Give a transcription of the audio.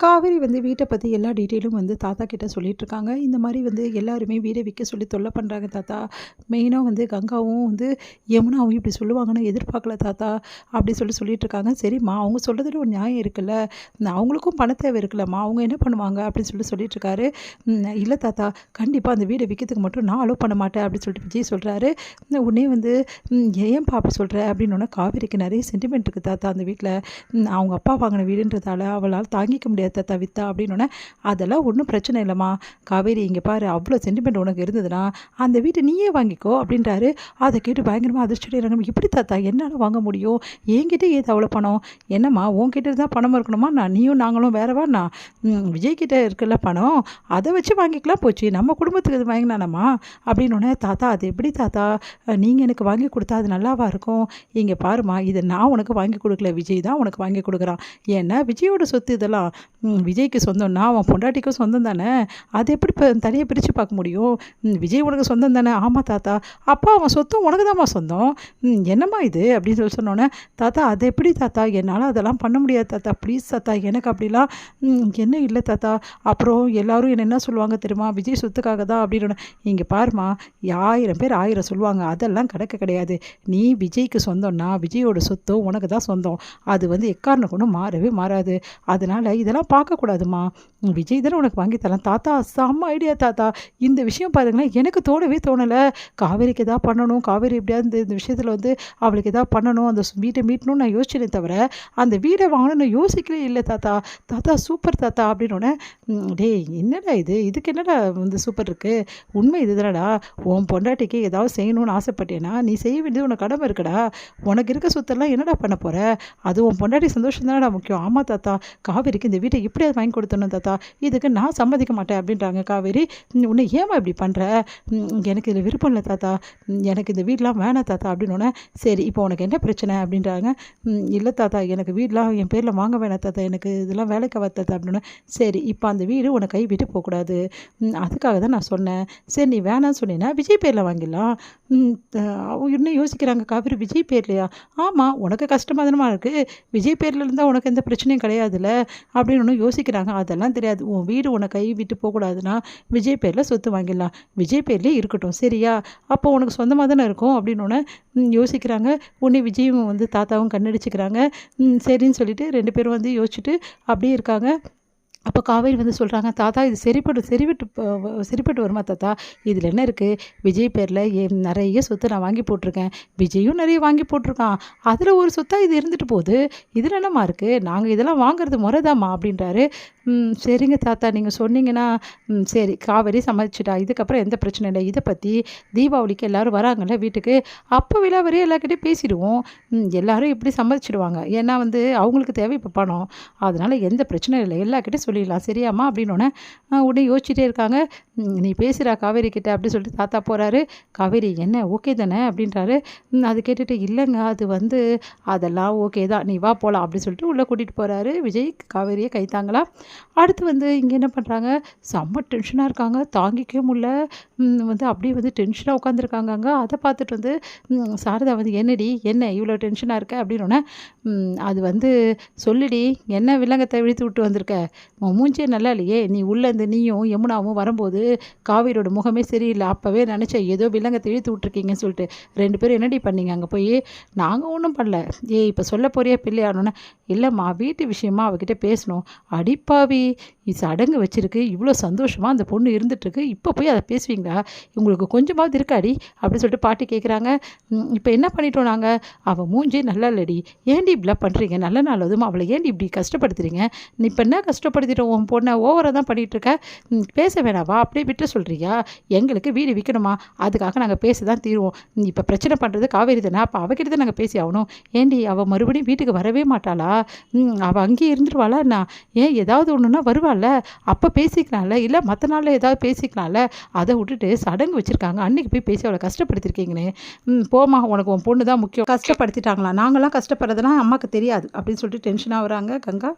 காவேரி வீட்ட பத்தி எல்லா டீட்டெயிலும் தாத்தா கிட்ட சொல்லிட்டுருக்காங்க. இந்த மாரி எல்லாருமே வீட விக்க சொல்லி தொல்ல பண்றாங்க தாத்தா. மெயினா கங்காவும் யமுனாவும் இப்படி சொல்லுவாங்கன்னு எதிர்பார்க்கல தாத்தா. அப்படி சொல்லிட்டுருக்காங்க. சரிம்மா அவங்க சொல்றதுல ஒரு நியாயம் இருக்குல்ல. அவங்களுக்கும் பண தேவை இருக்குல்லம்மா. அவங்க என்ன பண்ணுவாங்க? அப்படின்னு சொல்லிட்டுருக்காரு. இல்ல தாத்தா, கண்டிப்பா அந்த வீட விக்கிறதுக்கு மட்டும் நான் அலோவ் பண்ண மாட்டேன் அப்படின்னு சொல்லிட்டு விஜய் சொல்றாரு. உடனே ஏன்பா அப்படி சொல்ற? அப்படின்னோன காவேரிக்கு நெறைய சென்டிமெண்ட் இருக்கு தாத்தா அந்த வீட்ல. அவங்க அப்பா வாங்கின வீடுன்றதால அவளால் தாங்கிக்க முடியாது தாத்தா வித்தா அப்படின்னோடனே, அதெல்லாம் ஒன்றும் பிரச்சனை இல்லைம்மா. காவேரி இங்கே பாரு, அவ்வளோ சென்டிமெண்ட் உனக்கு இருந்ததுன்னா அந்த வீட்டை நீயே வாங்கிக்கோ அப்படின்றாரு. அதை கேட்டு பயங்கரமாக அதிர்ச்சியடைகிறாங்க. இப்படி தாத்தா என்னால் வாங்க முடியும்? என்கிட்ட ஏது அவ்வளோ பணம்? என்னம்மா உன்கிட்ட தான் பணம் இருக்கணுமா? நீயும் நாங்களும் வேறவா? விஜய் கிட்ட இருக்குல்ல பணம், அதை வச்சு வாங்கிக்கலாம் போச்சு. நம்ம குடும்பத்துக்கு இது வாங்கினானம்மா அப்படின்னோடனே, தாத்தா அது எப்படி தாத்தா? நீங்கள் எனக்கு வாங்கி கொடுத்தா அது நல்லாவா இருக்கும்? இங்கே பாருமா, இதை நான் உனக்கு வாங்கி கொடுக்கல, விஜய் தான் உனக்கு வாங்கி கொடுக்குறான். ஏன்னா விஜயோட சொத்து இதெல்லாம். விஜய்க்கு சொந்தம்னா அவன் பொண்டாட்டிக்கும் சொந்தம் தானே. அது எப்படி இப்போ தனியாக பிரித்து பார்க்க முடியும்? விஜய் உனக்கு சொந்தம் தானே? ஆமாம் தாத்தா. அப்பா அவன் சொத்தும் உனக்கு தான்மா சொந்தம். என்னம்மா இது அப்படின்னு சொன்னோன்னே, தாத்தா அது எப்படி தாத்தா? என்னால் அதெல்லாம் பண்ண முடியாது தாத்தா. ப்ளீஸ் தாத்தா, எனக்கு அப்படிலாம் என்ன இல்லை தாத்தா. அப்புறம் எல்லோரும் என்ன சொல்லுவாங்க தெரியுமா? விஜய் சொத்துக்காக தான் அப்படின்னு. இங்கே பாருமா, 1000 பேர் 1000 சொல்லுவாங்க. அதெல்லாம் கிடையாது. நீ விஜய்க்கு சொந்தம்னா விஜயோட சொத்தும் உனக்கு தான் சொந்தம். அது எக்காரணம் கொண்டு மாறவே மாறாது. அதனால் இதெல்லாம் பார்க்கக்கூடாதுமா. விஜய் தானே உனக்கு வாங்கி தரலாம். தாத்தா செம்ம ஐடியா தாத்தா. இந்த விஷயம் பாருங்களேன், எனக்கு தோணவே தோணலை. காவேரிக்கு எதாவது பண்ணணும், காவேரி எப்படியாவது இந்த விஷயத்தில் அவளுக்கு எதாவது பண்ணணும், அந்த வீட்டை மீட்டணும்னு நான் யோசிச்சேனே தவிர அந்த வீடை வாங்கணும்னு யோசிக்கவே இல்லை தாத்தா. தாத்தா சூப்பர் தாத்தா அப்படின்னோடனே, டேய் என்னடா இது, இதுக்கு என்னடா சூப்பர் இருக்குது? உண்மை இது தானடா. உன் பொண்டாட்டிக்கு ஏதாவது செய்யணும்னு ஆசைப்பட்டேன்னா நீ செய்ய வேண்டியது உனக்கு கடமை இருக்குடா. உனக்கு இருக்க சொத்தெல்லாம் என்னடா பண்ண போகிற? அது உன் பொண்டாட்டி சந்தோஷம் தானடா முக்கியம். ஆமாம் தாத்தா, காவேரிக்கு இந்த வீட்டை எப்படியாவது வாங்கி கொடுத்தணும் தாத்தா. இதுக்கு நான் சம்மதிக்க மாட்டேன் அப்படின்றாங்க காவேரி. உன்னை ஏமா இப்படி பண்ணுற? எனக்கு இதில் விருப்பம் இல்லை தாத்தா. எனக்கு இந்த வீடெலாம் வேணாம் தாத்தா அப்படின்னோடனே, சரி இப்போ உனக்கு என்ன பிரச்சனை அப்படின்றாங்க. இல்லை தாத்தா, எனக்கு வீடெலாம் என் பேரில் வாங்க வேணாம் தாத்தா, எனக்கு இதெல்லாம் வேலைக்கு ஆகாது தாத்தா அப்படின்னோடனே, சரி இப்போ அந்த வீடு உனக்கு கை விட்டு போகக்கூடாது. அதுக்காக தான் நான் சொன்னேன். சரி நீ வேணான்னு சொன்னீங்கன்னா விஜய் பேரில் வாங்கிடலாம். இன்னும் யோசிக்கிறாங்க காவேரி. விஜய் பேர்லையா? ஆமாம், உனக்கு கஷ்டமாக தானமா இருக்குது. விஜய் பேரில் இருந்தால் உனக்கு எந்த பிரச்சனையும் கிடையாதுல்ல அப்படின்னு ஒன்று யோசிக்கிறாங்க. அதெல்லாம் தெரியாது. உன் வீடு உனக்கு கை விட்டு போகக்கூடாதுன்னா விஜய் பேரில் சொத்து வாங்கிடலாம். விஜய் பேர்லேயே இருக்கட்டும் சரியா? அப்போ உனக்கு சொந்தமாக தானே இருக்கும் அப்படின்னு ஒன்று யோசிக்கிறாங்க. உடனே விஜயும் தாத்தாவும் கண்ணடிச்சுக்கிறாங்க. சரின்னு சொல்லிட்டு 2 பேரும் யோசிச்சுட்டு அப்படியே இருக்காங்க. அப்போ காவேரி சொல்கிறாங்க, தாத்தா இது சரிப்பட்டு வருமா தாத்தா? இதில் என்ன இருக்குது? விஜய் பேரில் நிறைய சொத்து நான் வாங்கி போட்டிருக்கேன். விஜயும் நிறைய வாங்கி போட்டிருக்கான். அதில் ஒரு சொத்தாக இது இருந்துட்டு போகுது. இதில் என்னம்மா இருக்குது? நாங்கள் இதெல்லாம் வாங்குறது முறைதாம்மா அப்படின்றாரு. சரிங்க தாத்தா, நீங்கள் சொன்னீங்கன்னா சரி. காவேரி சம்மதிச்சிட்டா. இதுக்கப்புறம் எந்த பிரச்சனை இல்லை. இதை பற்றி தீபாவளிக்கு எல்லோரும் வராங்கல்ல வீட்டுக்கு, அப்போ விழாவரையே எல்லாருக்கிட்டையும் பேசிடுவோம். எல்லோரும் இப்படி சம்மதிச்சிடுவாங்க. ஏன்னா அவங்களுக்கு தேவை இப்போ பணம். அதனால் எந்த பிரச்சனையும் இல்லை, எல்லாருக்கிட்டையும் சொல்லிடலாம் சரியாம்மா அப்படின்னோடனே, உடனே யோசிச்சுட்டே இருக்காங்க. நீ பேசுகிறா காவேரி கிட்ட அப்படின்னு சொல்லிட்டு தாத்தா போகிறாரு. காவேரி என்ன ஓகே தானே அப்படின்றாரு. அது கேட்டுட்டு, இல்லைங்க அது அதெல்லாம் ஓகே தான், நீ வா போகலாம் அப்படின்னு சொல்லிட்டு உள்ளே கூட்டிகிட்டு போகிறாரு விஜய். காவேரியை கைத்தாங்களா. அடுத்து இங்கே என்ன பண்ணுறாங்க, செம்ம டென்ஷனாக இருக்காங்க, தாங்கிக்கவே முடியல. அப்படியே டென்ஷனாக உட்காந்துருக்காங்க அங்கே. அதை பார்த்துட்டு சாரதா என்னடி என்ன இவ்வளோ டென்ஷனாக இருக்க அப்படின்னோடனே, அது சொல்லிடி, என்ன வில்லங்கத்தை இழுத்து விட்டு வந்திருக்க? மூஞ்சே நல்லா இல்லையே. நீ உள்ளேருந்து நீயும் யமுனாவும் வரும்போது காவேரியோட முகமே சரியில்லை. அப்போவே நினச்சேன் ஏதோ வில்லங்கத்தை இழுத்து விட்ருக்கீங்கன்னு சொல்லிட்டு. 2 பேரும் என்னடி பண்ணீங்க அங்கே போய்? நாங்கள் ஒன்றும் பண்ணல. இப்போ சொல்ல போறியா பிள்ளையானோன்னே, இல்லைம்மா வீட்டு விஷயமா அவகிட்ட பேசணும். அடிப்பாவி, சடங்கு வச்சுருக்கு, இவ்வளோ சந்தோஷமாக அந்த பொண்ணு இருந்துகிட்ருக்கு, இப்போ போய் அதை பேசுவீங்களா? உங்களுக்கு கொஞ்சமாவது இருக்காடி அப்படின்னு சொல்லிட்டு பாட்டி கேட்குறாங்க. இப்போ என்ன பண்ணிட்டோம் நாங்கள்? அவள் மூஞ்சே நல்லா இல்லடி, ஏன்டி இப்படிலாம் பண்ணுறீங்க? நல்ல நாள் அதுவும் அவளை ஏன்டி இப்படி கஷ்டப்படுத்துறீங்க? நீ இப்போ என்ன கஷ்டப்படுத்திட்டோம்? உன் பொண்ணை ஓவராக தான் பண்ணிகிட்ருக்க. பேச வேணாவா? அப்படியே விட்டு சொல்கிறியா? எங்களுக்கு வீடு விற்கணுமா? அதுக்காக நாங்கள் பேச தான் தீருவோம். இப்போ பிரச்சனை பண்ணுறது காவேரி தானே, அப்போ அவகிட்ட தான் நாங்கள் பேசி ஆகணும். ஏன்டி அவள் மறுபடியும் வீட்டுக்கு வரவே மாட்டாளா? அவள் அங்கேயே இருந்துருவாளா? நான் ஏன் ஏதாவது ஒன்றுனா வருவாள்ல, அப்போ பேசிக்கலாம்ல, இல்லை மற்ற நாளில் ஏதாவது பேசிக்கலாம்ல. அதை விட்டுட்டு சடங்கு வச்சுருக்காங்க, அன்றைக்கி போய் பேசி அவளை கஷ்டப்படுத்திருக்கீங்கன்னு. போமா, உனக்கு உன் பொண்ணு தான் முக்கியம். கஷ்டப்படுத்திட்டாங்களா? நாங்களாம் கஷ்டப்படுறதுலாம் அம்மாவுக்கு தெரியாது அப்படின்னு சொல்லிட்டு டென்ஷனாக வராங்க கங்கா.